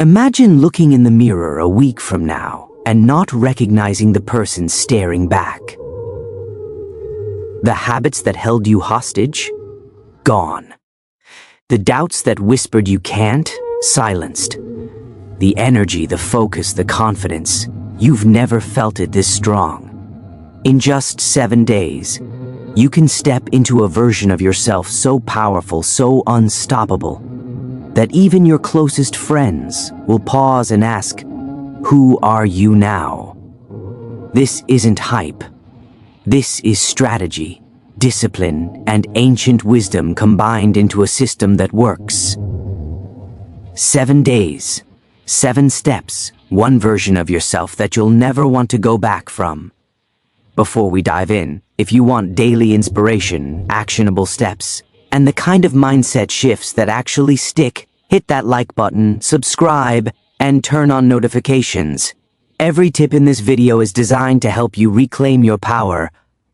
Imagine looking in the mirror a week from now and not recognizing the person staring back. The habits that held you hostage? Gone. The doubts that whispered you can't? Silenced. The energy, the focus, the confidence, you've never felt it this strong. In just 7 days, you can step into a version of yourself so powerful, so unstoppable, that even your closest friends will pause and ask, "Who are you now?" This isn't hype. This is strategy, discipline, and ancient wisdom combined into a system that works. 7 days, 7 steps, one version of yourself that you'll never want to go back from. Before we dive in, if you want daily inspiration, actionable steps, and the kind of mindset shifts that actually stick, hit that like button, subscribe, and turn on notifications. Every tip in this video is designed to help you reclaim your power,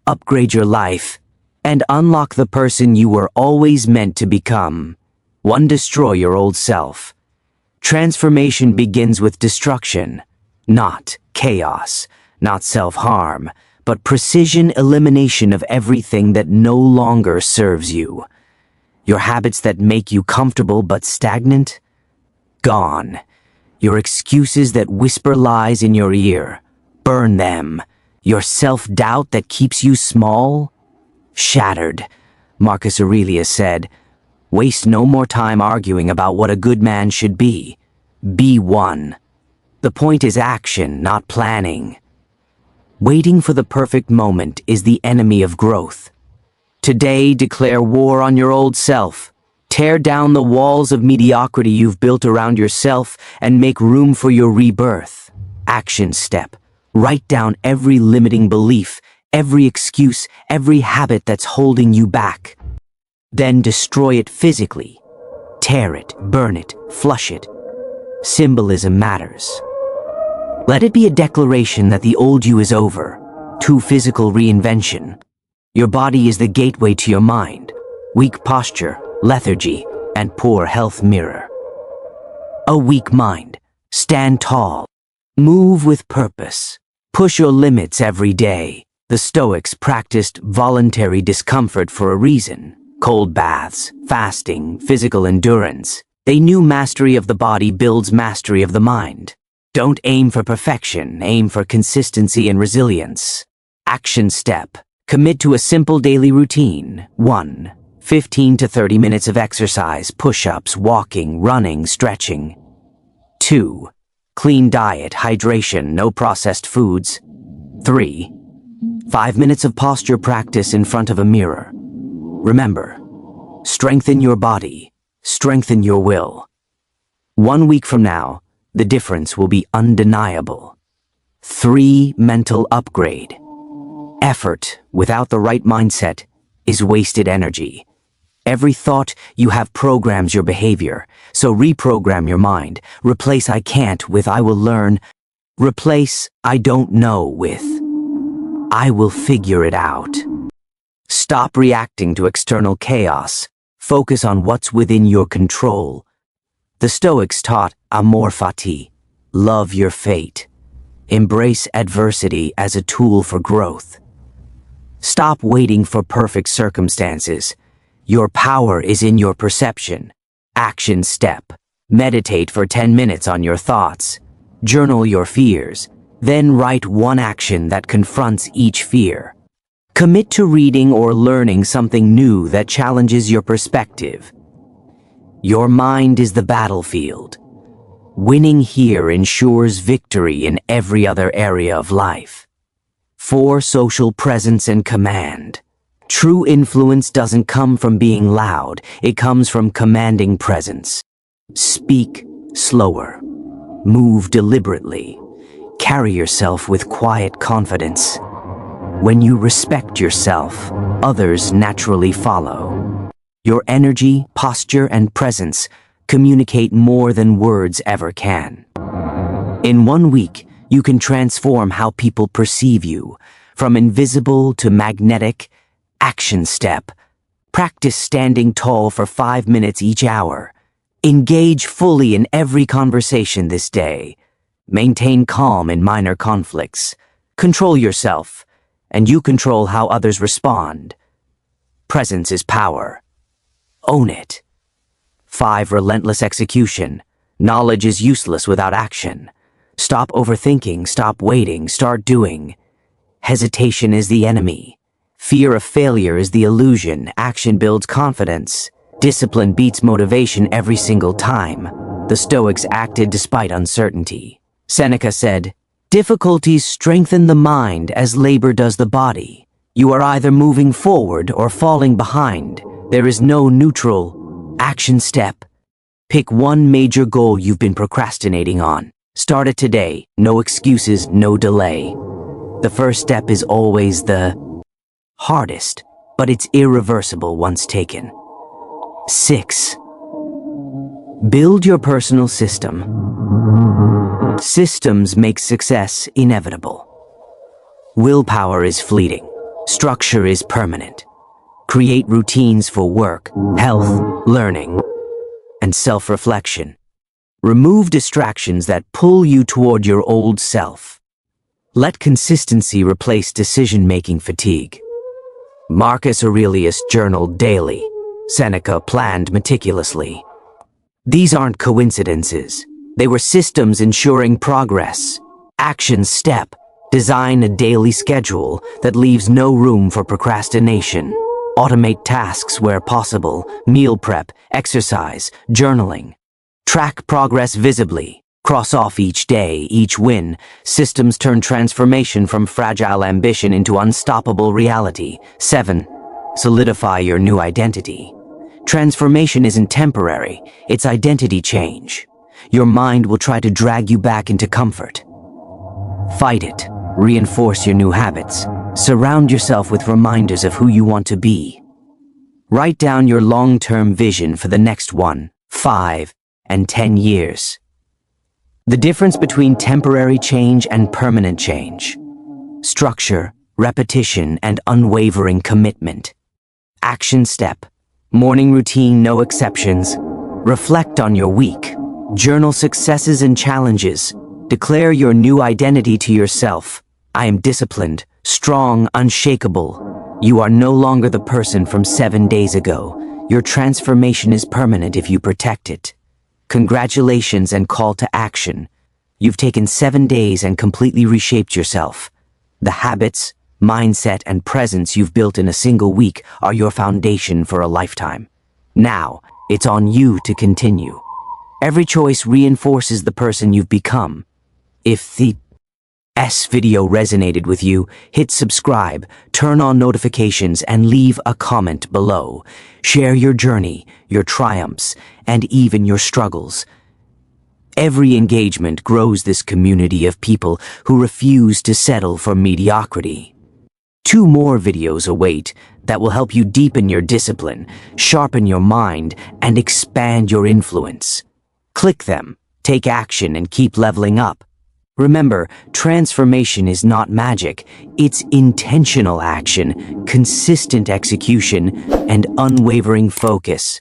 upgrade your life, and unlock the person you were always meant to become. One, destroy your old self. Transformation begins with destruction, not chaos, not self-harm, but precision elimination of everything that no longer serves you. Your habits that make you comfortable but stagnant? Gone. Your excuses that whisper lies in your ear? Burn them. Your self-doubt that keeps you small? Shattered. Marcus Aurelius said, "Waste no more time arguing about what a good man should be. Be one." The point is action, not planning. Waiting for the perfect moment is the enemy of growth. Today, declare war on your old self. Tear down the walls of mediocrity you've built around yourself and make room for your rebirth. Action step. Write down every limiting belief, every excuse, every habit that's holding you back. Then destroy it physically. Tear it, burn it, flush it. Symbolism matters. Let it be a declaration that the old you is over. To physical reinvention. Your body is the gateway to your mind. Weak posture, lethargy, and poor health mirror. A weak mind. Stand tall. Move with purpose. Push your limits every day. The Stoics practiced voluntary discomfort for a reason. Cold baths, fasting, physical endurance. They knew mastery of the body builds mastery of the mind. Don't aim for perfection, aim for consistency and resilience. Action step. Commit to a simple daily routine. 1. 15 to 30 minutes of exercise, push-ups, walking, running, stretching. 2. Clean diet, hydration, no processed foods. 3. 5 minutes of posture practice in front of a mirror. Remember, strengthen your body, strengthen your will. 1 week from now, the difference will be undeniable. 3. Mental upgrade. Effort without the right mindset is wasted energy. Every thought you have programs your behavior, so reprogram your mind. Replace "I can't" with "I will learn." Replace "I don't know" with "I will figure it out." Stop reacting to external chaos. Focus on what's within your control. The Stoics taught amor fati, love your fate. Embrace adversity as a tool for growth. Stop waiting for perfect circumstances. Your power is in your perception. Action step. Meditate for 10 minutes on your thoughts. Journal your fears. Then write one action that confronts each fear. Commit to reading or learning something new that challenges your perspective. Your mind is the battlefield. Winning here ensures victory in every other area of life. 4. Social presence and command. True influence doesn't come from being loud, it comes from commanding presence. Speak slower. Move deliberately. Carry yourself with quiet confidence. When you respect yourself, others naturally follow. Your energy, posture, and presence communicate more than words ever can. In 1 week, you can transform how people perceive you, from invisible to magnetic. Action step. Practice standing tall for 5 minutes each hour. Engage fully in every conversation this day. Maintain calm in minor conflicts. Control yourself, and you control how others respond. Presence is power. Own it. 5. Relentless execution. Knowledge is useless without action. Stop overthinking, stop waiting, start doing. Hesitation is the enemy. Fear of failure is the illusion. Action builds confidence. Discipline beats motivation every single time. The Stoics acted despite uncertainty. Seneca said, "Difficulties strengthen the mind as labor does the body. You are either moving forward or falling behind. There is no neutral action step. Pick one major goal you've been procrastinating on. Start it today. No excuses, no delay. The first step is always the hardest, but it's irreversible once taken." 6. Build your personal system. Systems make success inevitable. Willpower is fleeting. Structure is permanent. Create routines for work, health, learning, and self-reflection. Remove distractions that pull you toward your old self. Let consistency replace decision-making fatigue. Marcus Aurelius journaled daily. Seneca planned meticulously. These aren't coincidences. They were systems ensuring progress. Action step. Design a daily schedule that leaves no room for procrastination. Automate tasks where possible. Meal prep, exercise, journaling. Track progress visibly. Cross off each day, each win. Systems turn transformation from fragile ambition into unstoppable reality. 7. Solidify your new identity. Transformation isn't temporary, it's identity change. Your mind will try to drag you back into comfort. Fight it. Reinforce your new habits. Surround yourself with reminders of who you want to be. Write down your long-term vision for the next 1, 5, and 10 years. The difference between temporary change and permanent change. Structure, repetition, and unwavering commitment. Action step. Morning routine, no exceptions. Reflect on your week. Journal successes and challenges. Declare your new identity to yourself. I am disciplined, strong, unshakable. You are no longer the person from 7 days ago. Your transformation is permanent if you protect it. Congratulations and call to action. You've taken 7 days and completely reshaped yourself. The habits, mindset, and presence you've built in a single week are your foundation for a lifetime. Now, it's on you to continue. Every choice reinforces the person you've become. If the video resonated with you, hit subscribe, turn on notifications, and leave a comment below. Share your journey, your triumphs, and even your struggles. Every engagement grows this community of people who refuse to settle for mediocrity. 2 more videos await that will help you deepen your discipline, sharpen your mind, and expand your influence. Click them, take action, and keep leveling up. Remember, transformation is not magic. It's intentional action, consistent execution, and unwavering focus.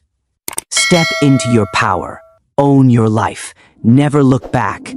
Step into your power. Own your life. Never look back.